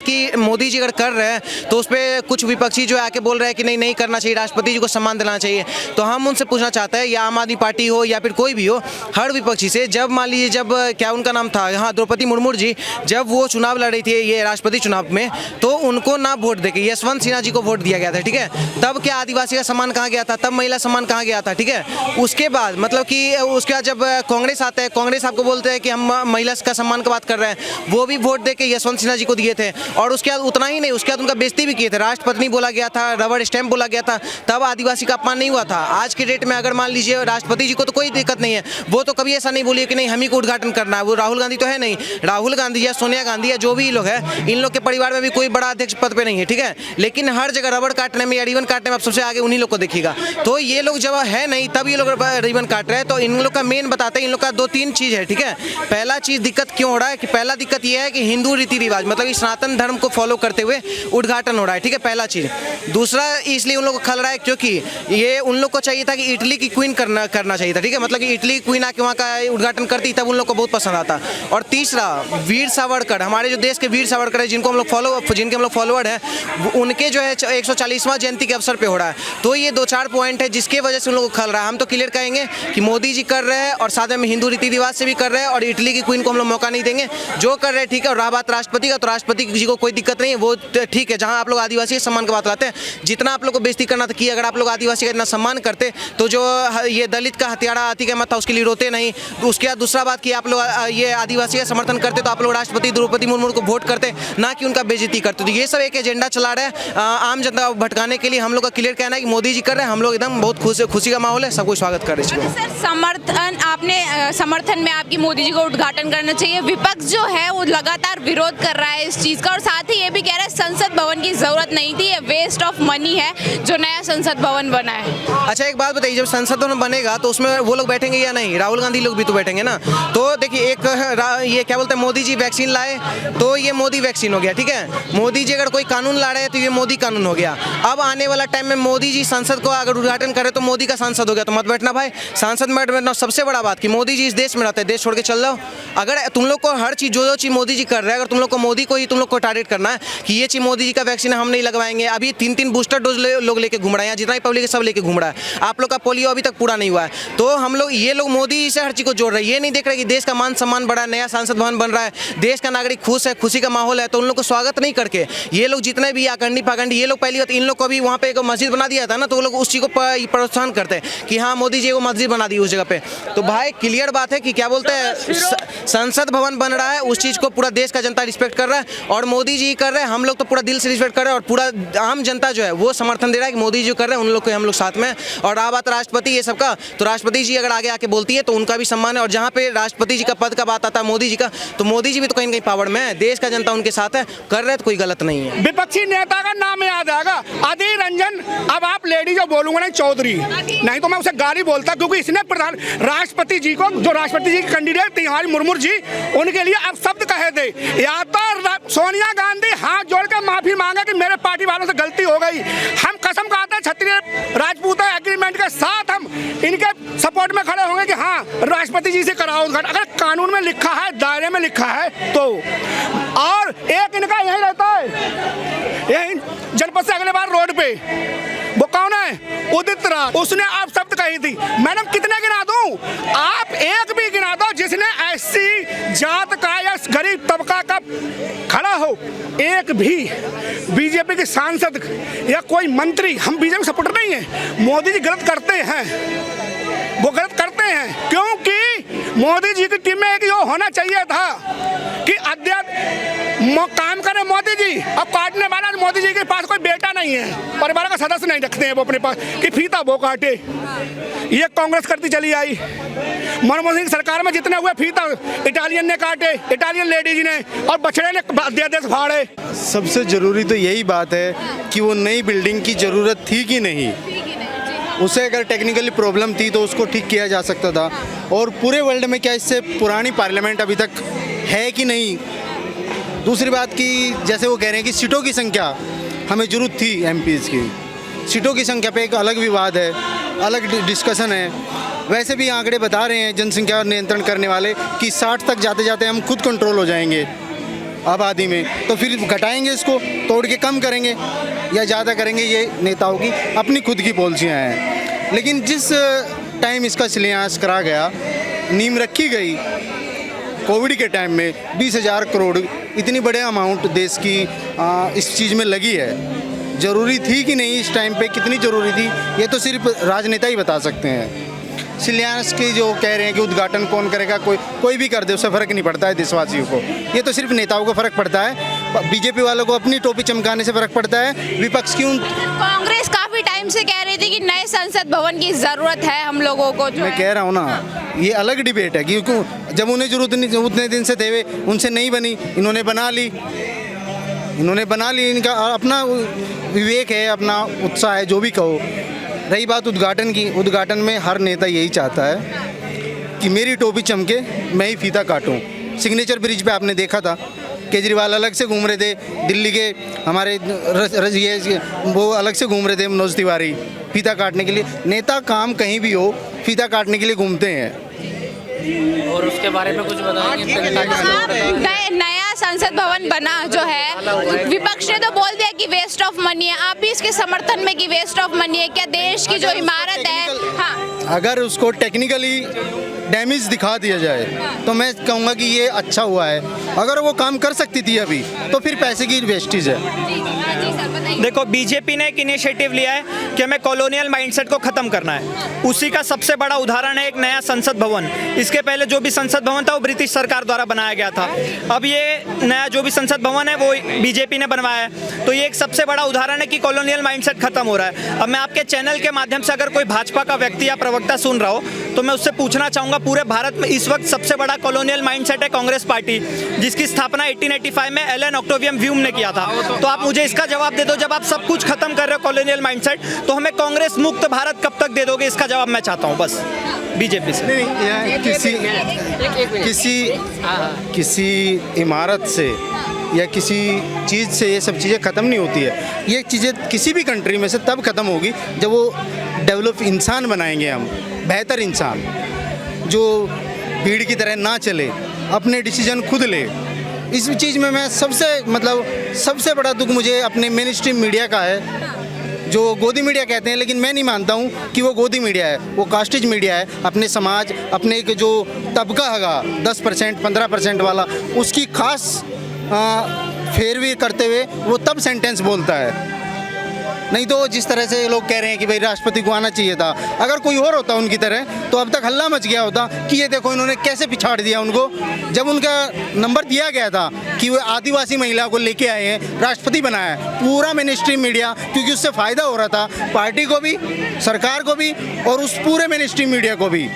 कि मोदी जी अगर कर रहे हैं तो उस पर कुछ विपक्षी जो है आके बोल रहे हैं कि नहीं नहीं करना चाहिए, राष्ट्रपति जी को सम्मान देना चाहिए। तो हम उनसे पूछना चाहते हैं, या आम आदमी पार्टी हो या फिर कोई भी हो, हर विपक्षी से, जब मान लीजिए जब क्या उनका नाम था, हाँ, द्रौपदी मुर्मू जी, जब वो चुनाव लड़ रही थी ये राष्ट्रपति चुनाव में, तो उनको ना वोट देके यशवंत सिन्हा जी को वोट दिया गया था, ठीक है। तब क्या आदिवासी का सम्मान कहाँ गया था, तब महिला सम्मान कहाँ गया था, ठीक है। उसके बाद मतलब कि उसके बाद जब कांग्रेस आता है, कांग्रेस आपको बोलते हैं कि हम महिला का सम्मान की बात कर रहे हैं, वो भी वोट देके यशवंत सिन्हा जी को दिए थे। और उसके बाद उतना ही नहीं, उसके बाद उनका बेइज्जती भी किए थे, राष्ट्रपति बोला गया था, रबड़ स्टैंप बोला गया था, तब आदिवासी का अपमान नहीं हुआ था। आज के डेट में अगर मान लीजिए राष्ट्रपति जी को तो कोई दिक्कत नहीं है, वो तो कभी ऐसा नहीं बोलिए कि नहीं हम ही को उद्घाटन करना है। वो राहुल गांधी तो है नहीं, राहुल गांधी या सोनिया गांधी या जो भी लोग हैं, इन लोग के परिवार में भी कोई बड़ा अध्यक्ष पद पे नहीं है, ठीक है। लेकिन हर जगह रबड़ काटने में या रिबन काटने में आप सबसे आगे उन्हीं लोग को देखिएगा। तो ये लोग जब है नहीं तब ये लोग रिबन काट रहे हैं। तो इन लोग का मेन बताते हैं, इन लोग का 2-3 चीज़ है, ठीक है। पहला चीज़ दिक्कत क्यों हो रहा है कि पहला दिक्कत ये है कि हिंदू रीति रिवाज मतलब सनातन धर्म को फॉलो करते हुए उद्घाटन हो रहा है, ठीक है, पहला चीज़। दूसरा इसलिए उन लोग को खल रहा है क्योंकि ये उन लोग को चाहिए था कि इटली की क्वीन करना चाहिए था, ठीक है, मतलब कि इटली की क्वीन आके वहाँ का उद्घाटन करती तब उन लोग को बहुत पसंद आता। और तीसरा वीर सावरकर, हमारे जो देश के वीर सावरकर है जिनके हम लोग फॉलोअर हैं, उनके जो है 140वां जयंती के अवसर पे हो रहा है। तो ये 2-4 पॉइंट है जिसके वजह से उन लोगों को खल रहा है। हम तो क्लियर कहेंगे कि मोदी जी कर रहे हैं और साथ में हिंदू रीति रिवाज से भी कर रहे हैं, और इटली की क्वीन को हम लोग मौका नहीं देंगे। जो कर रहे हैं ठीक है। और रहा बात राष्ट्रपति का, तो राष्ट्रपति जी को कोई दिक्कत नहीं है, वो ठीक है। जहाँ आप लोग आदिवासी सम्मान की बात करते हैं, जितना आप लोग को बेइज्जती करना था कि अगर आप लोग आदिवासी का इतना सम्मान करते तो जो ये दलित का हत्यारा आतिक अहमद था उसके लिए रोते नहीं। उसके बाद दूसरा बात कि आप लोग ये आदिवासी का समर्थन करते तो आप लोग राष्ट्रपति द्रौपदी मुर्मू को वोट करते, ना कि उनका बेइज्जती करते। तो ये सब एक एजेंडा चला रहे हैं आम जनता को भटकाने के लिए। हम लोग का क्लियर कहना है कि मोदी जी कर रहे हैं, हम लोग एकदम बहुत खुशी का माहौल है, सबको स्वागत कर रहे हैं। सर समर्थन में आपकी मोदी जी को उद्घाटन करना चाहिए, विपक्ष जो है वो लगातार विरोध कर रहा है इस चीज़ का, और साथ ही ये भी कह रहा है संसद भवन की जरूरत नहीं थी, ये वेस्ट ऑफ मनी है जो नया संसद भवन बना है। अच्छा एक बात बताइए, जब संसद भवन बनेगा तो उसमें वो लोग बैठेंगे या नहीं? राहुल गांधी लोग भी तो बैठेंगे ना। तो देखिए ये क्या बोलते हैं, मोदी जी वैक्सीन लाए तो ये मोदी वैक्सीन हो गया, ठीक है। मोदी जी अगर कोई कानून ला रहे हैं तो ये मोदी कानून हो गया। अब आने वाला टाइम में मोदी जी संसद को अगर उद्घाटन करे तो मोदी का सांसद हो गया, तो मत बैठना भाई, सांसद मत बैठना। सबसे बड़ा बात कि मोदी जी इस देश में रहते हैं, देश छोड़ के चल जाओ। अगर तुम लोग को हर चीज़ जो चीज़ मोदी जी कर रहे हैं, अगर तुम लोग को मोदी को ही तुम लोग को टारगेट करना है कि ये चीज़ मोदी जी का वैक्सीन हम नहीं लगवाएंगे, अभी 3-3 बूस्टर डोज लोग लेके घूम रहे हैं, जितना ही पब्लिक है सब लेके घूम रहा है। आप लोग का पोलियो अभी तक पूरा नहीं हुआ है। तो हम लोग ये लोग मोदी जी से हर चीज़ को जोड़ रहे हैं, ये नहीं देख रहे कि देश का मान सम्मान बढ़ा है, नया संसद भवन बन रहा है, देश का नागरिक खुश है, खुशी का माहौल है। तो उन लोग को स्वागत नहीं करके ये लोग जितने भी आकंडी पाकंडी ये लोग पहली बात इन लोग को भी वहाँ पे एक मस्जिद बना दिया था ना, तो वो लोग उस चीज़ को प्रोत्साहन करते हैं कि हाँ मोदी जी को मस्जिद बना दी उस जगह पे। तो भाई क्लियर बात है कि क्या बोलते हैं, संसद भवन बन रहा है, उस चीज़ को पूरा देश का जनता रिस्पेक्ट कर रहा है और मोदी जी कर रहे हैं, हम लोग तो पूरा दिल से रिस्पेक्ट कर रहे हैं, और पूरा आम जनता जो है वो समर्थन दे रहा है कि मोदी जी कर रहे हैं, उन लोग को हम लोग साथ में। और रहा बात राष्ट्रपति ये सबका, तो राष्ट्रपति जी अगर आगे आके बोलती है तो उनका भी सम्मान है। और जहाँ पे राष्ट्रपति जी का पद का बात आता है मोदी जी का, तो मोदी जी भी तो कहीं ना कहीं पावर में है, देश का जनता उनके साथ है, कर रहे हैं तो कोई गलत नहीं है। विपक्षी नेता का नाम याद आएगा, अधीर रंजन। अब आप लेडी जो बोलूंगा ना चौधरी, नहीं तो मैं उसे गाली बोलता, क्योंकि इसने प्रधान राष्ट्रपति जी को, जो राष्ट्रपति जी की कैंडिडेट थी हमारी मुर्मू जी, उनके लिए अब शब्द कहे थे। या तो सोनिया गांधी हाथ जोड़ कर माफी मांगे कि मेरे पार्टी वालों से गलती हो गई। हम कसम खाते हैं क्षत्रिय राजपूत एग्रीमेंट के साथ हम इनके सपोर्ट में खड़े होंगे कि हाँ राष्ट्रपति जी से कराओ उद्घाटन, अगर कानून में लिखा है, दायरे में लिखा है तो। और एक इनका यही रहता है, यही जनपद से अगले बार रोड पे वो कौन है, उदित राज, उसने आप शब्द कही थी। मैडम कितने गिना दूं, आप एक भी गिना दो जिसने ऐसी जात का या गरीब तबका का खड़ा हो, एक भी बीजेपी के सांसद या कोई मंत्री। हम बीजेपी सपोर्टर नहीं है, मोदी जी गलत करते हैं, वो गलत करते हैं, क्योंकि मोदी जी की टीम में एक यो होना चाहिए था कि काम करे मोदी जी। अब काटने वाला मोदी जी के पास कोई बेटा नहीं है, परिवार का सदस्य नहीं रखते हैं वो अपने पास कि फीता वो काटे। ये कांग्रेस करती चली आई। मनमोहन सिंह सरकार में जितने हुए फीता इटालियन ने काटे, इटालियन लेडीज ने, और बछड़े ने अध्यादेश फाड़े। सबसे जरूरी तो यही बात है कि वो नई बिल्डिंग की जरूरत थी कि नहीं, उसे अगर टेक्निकली प्रॉब्लम थी तो उसको ठीक किया जा सकता था। और पूरे वर्ल्ड में क्या इससे पुरानी पार्लियामेंट अभी तक है कि नहीं। दूसरी बात कि जैसे वो कह रहे हैं कि सीटों की संख्या हमें ज़रूरत थी, एमपीज़ की सीटों की संख्या पे एक अलग विवाद है, अलग डिस्कशन है। वैसे भी आंकड़े बता रहे हैं जनसंख्या नियंत्रण करने वाले कि 60 तक जाते जाते हम खुद कंट्रोल हो जाएंगे। आबादी में, तो फिर घटाएंगे इसको, तोड़ के कम करेंगे या ज़्यादा करेंगे, ये नेताओं की अपनी खुद की पॉलिसियाँ हैं। लेकिन जिस टाइम इसका शिलान्यास करा गया, नींव रखी गई कोविड के टाइम में 20,000 करोड़, इतनी बड़े अमाउंट देश की इस चीज़ में लगी है, ज़रूरी थी कि नहीं, इस टाइम पे कितनी ज़रूरी थी, ये तो सिर्फ राजनेता ही बता सकते हैं। शिलान्यास के जो कह रहे हैं कि उद्घाटन कौन करेगा, कोई भी कर दे, उससे फ़र्क नहीं पड़ता है देशवासियों को, ये तो सिर्फ नेताओं को फ़र्क पड़ता है। बीजेपी वालों को अपनी टोपी चमकाने से फ़र्क पड़ता है, विपक्ष की कांग्रेस काफी टाइम से कह रही थी कि नए संसद भवन की जरूरत है हम लोगों को, जो मैं कह रहा हूँ ना, ये अलग डिबेट है, क्योंकि जब उन्हें जरूरत नहीं, उतने दिन से थे वे, उनसे नहीं बनी, इन्होंने बना ली, इनका अपना विवेक है, अपना उत्साह है, जो भी कहो। रही बात उद्घाटन की, उद्घाटन में हर नेता यही चाहता है कि मेरी टोपी चमके, मैं ही फीता काटूं। सिग्नेचर ब्रिज पे आपने देखा था, केजरीवाल अलग से घूम रहे थे, दिल्ली के हमारे वो अलग से घूम रहे थे, मनोज तिवारी, फीता काटने के लिए। नेता काम कहीं भी हो, फीता काटने के लिए घूमते हैं। और उसके बारे में कुछ बताएंगे? नया संसद भवन बना जो है, विपक्ष ने तो बोल दिया कि वेस्ट ऑफ मनी है, आप भी इसके समर्थन में कि वेस्ट ऑफ मनी है क्या? देश की जो इमारत है, हाँ, अगर उसको टेक्निकली डैमेज दिखा दिया जाए तो मैं कहूँगा कि ये अच्छा हुआ है। अगर वो काम कर सकती थी अभी, तो फिर पैसे की वेस्टेज है। देखो, बीजेपी ने एक इनिशिएटिव लिया है कि हमें कॉलोनियल माइंडसेट को खत्म करना है, उसी का सबसे बड़ा उदाहरण है एक नया संसद भवन। इसके पहले जो भी संसद भवन था वो ब्रिटिश सरकार द्वारा बनाया गया था, अब ये नया जो भी संसद भवन है वो बीजेपी ने बनवाया है। तो ये एक सबसे बड़ा उदाहरण है कि कॉलोनियल माइंडसेट खत्म हो रहा है। अब मैं आपके चैनल के माध्यम से अगर कोई भाजपा का व्यक्ति या प्रवक्ता सुन रहा हो तो मैं उससे पूछना चाहूँगा, पूरे भारत में इस वक्त सबसे बड़ा कॉलोनियल माइंडसेट है कांग्रेस पार्टी, जिसकी स्थापना 1885 में एलन ऑक्टेवियम व्यूम ने किया था। तो आप मुझे इसका जवाब दे दो, जब आप सब कुछ खत्म कर रहे हो कॉलोनियल माइंडसेट, तो हमें कांग्रेस मुक्त भारत कब तक दे दोगे? इसका जवाब मैं चाहता हूँ बस बीजेपी से। किसी इमारत से या किसी चीज़ से ये सब चीज़ें ख़त्म नहीं होती है। ये चीज़ें किसी भी कंट्री में से तब ख़त्म होगी जब वो डेवलप इंसान बनाएंगे, हम बेहतर इंसान जो भीड़ की तरह ना चले, अपने डिसीजन खुद ले। इस चीज़ में मैं सबसे बड़ा दुख मुझे अपने मेन स्ट्रीम मीडिया का है, जो गोदी मीडिया कहते हैं, लेकिन मैं नहीं मानता हूँ कि वो गोदी मीडिया है, वो कास्टेज मीडिया है। अपने समाज, अपने एक जो तबका हैगा 10% 15% वाला, उसकी खास फेरवी करते हुए वो तब सेंटेंस बोलता है। नहीं तो जिस तरह से लोग कह रहे हैं कि भाई राष्ट्रपति को आना चाहिए था, अगर कोई और होता उनकी तरह तो अब तक हल्ला मच गया होता कि ये देखो इन्होंने कैसे पिछाड़ दिया उनको। जब उनका नंबर दिया गया था कि वो आदिवासी महिला को लेके आए हैं, राष्ट्रपति बनाया, पूरा मेन स्ट्रीम मीडिया, क्योंकि उससे फ़ायदा हो रहा था पार्टी को भी, सरकार को भी, और उस पूरे मेन स्ट्रीम मीडिया को भी,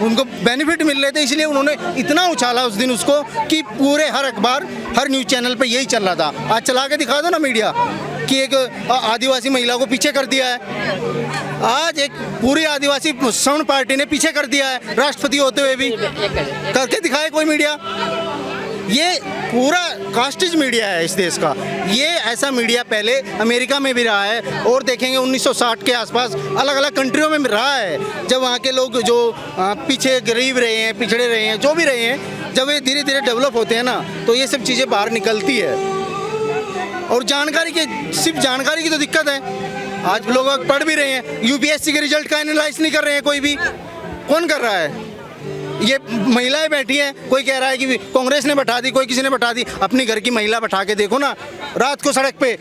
उनको बेनिफिट मिल रहे थे, इसलिए उन्होंने इतना उछाला उस दिन उसको कि पूरे हर अखबार, हर न्यूज़ चैनल पे यही चल रहा था। आज चला के दिखा दो ना मीडिया कि एक आदिवासी महिला को पीछे कर दिया है, आज एक पूरी आदिवासी सवर्ण पार्टी ने पीछे कर दिया है, राष्ट्रपति होते हुए भी करके दिखाए कोई मीडिया। ये पूरा कास्टेज मीडिया है इस देश का। ये ऐसा मीडिया पहले अमेरिका में भी रहा है, और देखेंगे 1960 के आसपास अलग अलग कंट्रियों में रहा है, जब वहाँ के लोग जो पीछे गरीब रहे हैं, पिछड़े रहे हैं, जो भी रहे हैं, जब ये धीरे धीरे डेवलप होते हैं ना, तो ये सब चीज़ें बाहर निकलती है। और सिर्फ जानकारी की तो दिक्कत है। आज लोग पढ़ भी रहे हैं, यूपीएससी के रिजल्ट का एनालाइज नहीं कर रहे हैं, कोई भी। कौन कर रहा है? ये महिलाएं बैठी हैं, कोई कह रहा है कि कांग्रेस ने बैठा दी, कोई किसी ने बैठा दी। अपनी घर की महिला बैठा के देखो ना रात को सड़क पे,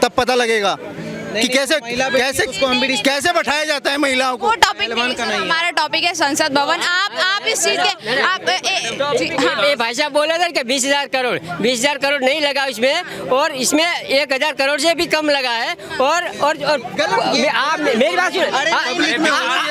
तब पता लगेगा कि कैसे बैठाया जाता है महिलाओं को। वो टॉपिक हमारा टॉपिक है संसद भवन। आप इस चीज के भाई साहब बोले थे कि 20,000 करोड़ नहीं लगा इसमें, और इसमें 1,000 करोड़ से भी कम लगा है। और आप मेरी बात सुनो,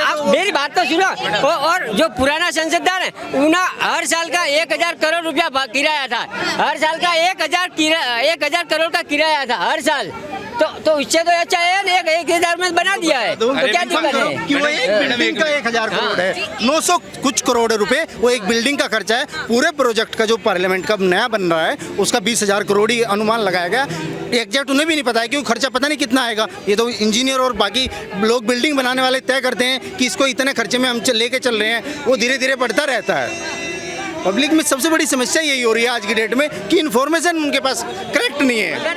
आप मेरी बात तो सुनो। और जो पुराना संसददार है उन्हें हर साल का 1,000 करोड़ रुपया किराया था, हर साल का 1,000 करोड़ का किराया था हर साल। तो इससे तो अच्छा है ना, 1,000 में बना दिया है, तो क्या दिक्कत है? कि वो एक बिल्डिंग का 1,000 करोड़ है, 900 कुछ करोड़ रुपए वो एक बिल्डिंग का खर्चा है। पूरे प्रोजेक्ट का जो पार्लियामेंट का नया बन रहा है उसका 20,000 करोड़ ही अनुमान लगाया गया। एग्जैक्ट उन्हें भी नहीं पता है कि वो खर्चा पता नहीं कितना आएगा। ये तो इंजीनियर और बाकी लोग बिल्डिंग बनाने वाले तय करते हैं कि इसको इतने खर्चे में हम लेके चल रहे हैं, वो धीरे धीरे बढ़ता रहता है। पब्लिक में सबसे बड़ी समस्या यही हो रही है आज की डेट में कि इन्फॉर्मेशन उनके पास करेक्ट नहीं है।